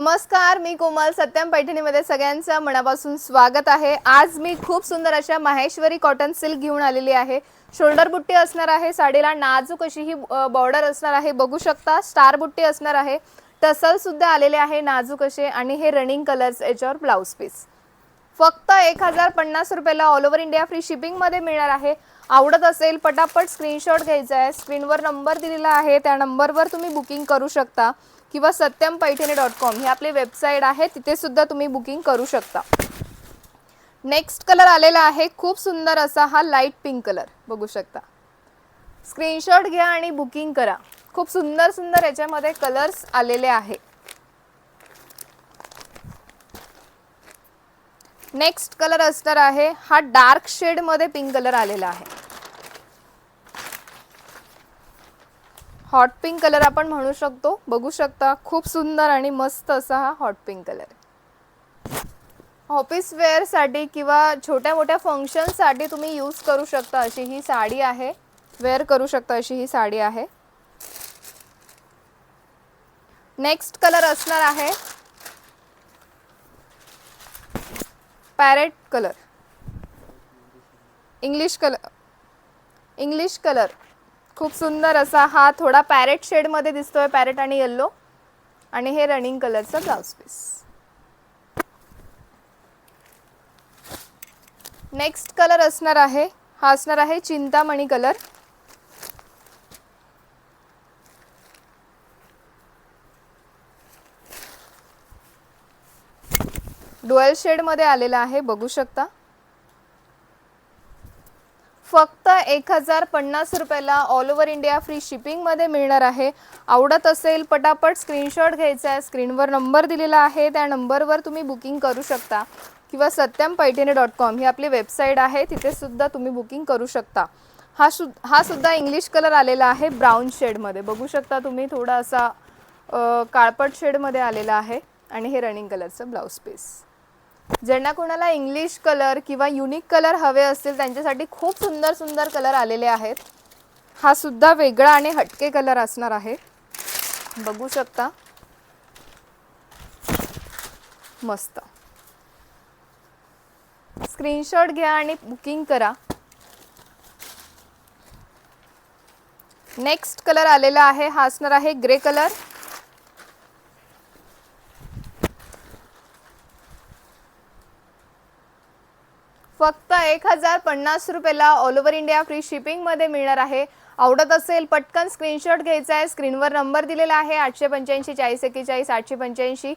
नमस्कार, मी कोमल. सत्यम पैठणीमध्ये सगळ्यांचं मनापासून स्वागत आहे. आज मी खूप सुंदर अशा माहेश्वरी कॉटन सिल्क घेऊन आलेली आहे. शोल्डर बुट्टी असणार आहे, साडीला नाजूक अशी ही बॉर्डर असणार आहे. बघू शकता स्टार बुट्टी असणार आहे. टसल सुद्धा आलेले आहे नाजूक असे आणि हे रनिंग कलर्स याच्यावर ब्लाउज पीस. फक्त 1050 रुपयाला all over India free shipping मध्ये मिळणार आहे. आवडत असेल पटापट स्क्रीनशॉट घ्यायचा आहे. स्क्रीनवर नंबर दिलेला आहे, त्या नंबरवर तुम्ही बुकिंग करू शकता किंवा satyam.com ही आपली वेबसाईट आहे, तिथे सुद्धा तुम्ही बुकिंग करू शकता. नेक्स्ट कलर आलेला आहे खूप सुंदर असा हा लाईट पिंक कलर. बघू शकता. स्क्रीनशॉट घ्या आणि बुकिंग करा. खूप सुंदर सुंदर याच्यामध्ये कलर्स आलेले आहे. नेक्स्ट कलर असणार आहे हा डार्क शेड मध्ये पिंक कलर आलेला आहे. हॉट पिंक कलर आपण म्हणू शकतो. बघू शकता खूप सुंदर आणि मस्त असा हा hot pink colour. Office wear साठी किंवा छोट्या मोठ्या फंक्शन साठी तुम्ही यूज करू शकता अशी ही साडी आहे. वेअर करू शकता अशी ही साडी आहे. नेक्स्ट कलर असणार आहे पॅरेट कलर. इंग्लिश कलर खूप सुंदर असा हा थोडा पॅरेट शेड मध्ये दिसतोय. पॅरेट आणि येल्लो आणि हे रनिंग कलरचा ब्लाउज पीस. नेक्स्ट कलर असणार आहे हा असणार आहे चिंतामणी कलर. डुअल शेड मध्ये आलेला आहे. बघू शकता. फक्त 1050 रुपयाला all over India free shipping मध्ये मिळणार आहे. आवडत असेल पटापट स्क्रीनशॉट घ्यायचा आहे. स्क्रीनवर नंबर दिलेला आहे, त्या नंबरवर तुम्ही बुकिंग करू शकता किंवा satyam.com ही आपली वेबसाईट आहे, तिथे सुद्धा तुम्ही बुकिंग करू शकता. हा सुद्धा इंग्लिश कलर आलेला आहे ब्राउन शेड मध्ये. बघू शकता तुम्ही थोडा असा काळपट शेड मध्ये आलेला आहे आणि हे रनिंग कलरचं ब्लाउज पीस. ज्यांना कोणाला इंग्लिश कलर किंवा युनिक कलर हवे असतील त्यांच्यासाठी खूप सुंदर सुंदर कलर आलेले आहेत. हा सुद्धा वेगळा आणि हटके कलर असणार आहे. बघू शकता. मस्त. स्क्रीनशॉट घ्या आणि बुकिंग करा. नेक्स्ट कलर आलेला आहे हा असणार आहे ग्रे कलर. फक्त 1050 रुपयाला all over India free shipping मध्ये मिळणार आहे. आवडत असेल पटकन स्क्रीनशॉट घ्यायचा आहे. स्क्रीनवर नंबर दिलेला आहे 885 40 41 885.